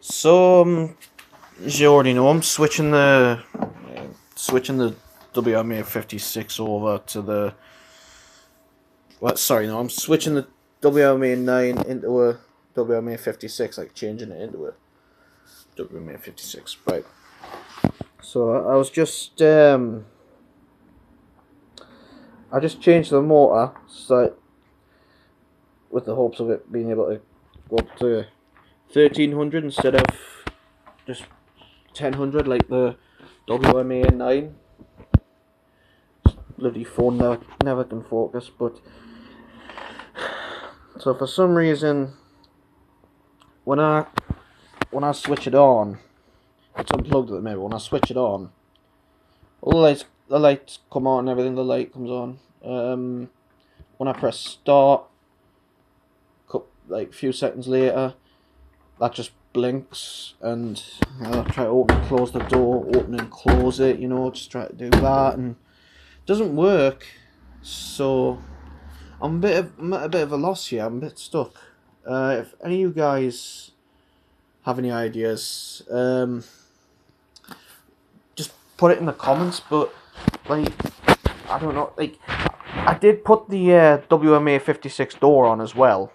So, as you already know, I'm switching the WMA56 over to the. Well, sorry, no, I'm switching the WMA9 into a WMA56, like changing it into a WMA56. Right. So I was just I just changed the motor so with the hopes of it being able to go up to 1300 instead of just 1000 like the WMA9. Bloody phone never can focus. But so for some reason when I switch it on, it's unplugged at the minute. When I switch it on, all the lights come on and everything. The light comes on. When I press start, like a few seconds later, that just blinks, and I try to open and close the door, open and close it. Just try to do that, and it doesn't work. So I'm at a bit of a loss here. I'm a bit stuck. If any of you guys have any ideas, just put it in the comments. But like, I don't know. Like, I did put the WMA56 door on as well.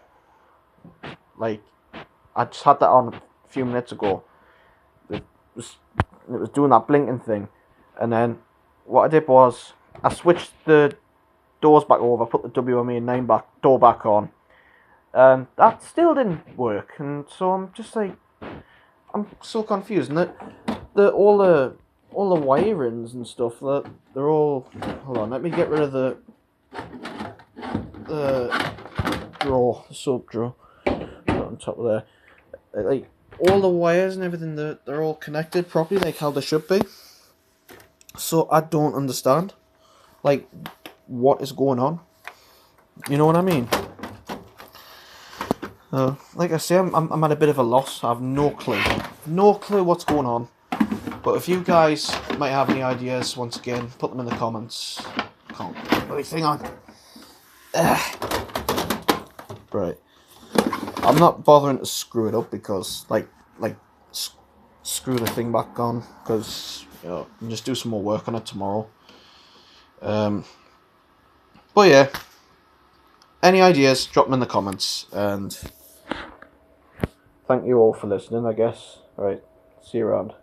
Like, I just had that on a few minutes ago. It was doing that blinking thing, and then what I did was I switched the doors back over, put the WMA9 door back on, and that still didn't work. And so I'm just like, I'm so confused. And all the wirings and stuff, they're all. Hold on, let me get rid of the drawer, the soap drawer on top of there. Like, all the wires and everything, they're all connected properly, like how they should be. So I don't understand, like, what is going on. You know what I mean? Like I say, I'm at a bit of a loss. I have no clue what's going on. But if you guys might have any ideas, once again, put them in the comments. Can't put anything on. Right. I'm not bothering to screw it up because, like, screw the thing back on, because I can just do some more work on it tomorrow. But yeah, any ideas, drop them in the comments, and thank you all for listening, I guess. Right, see you around.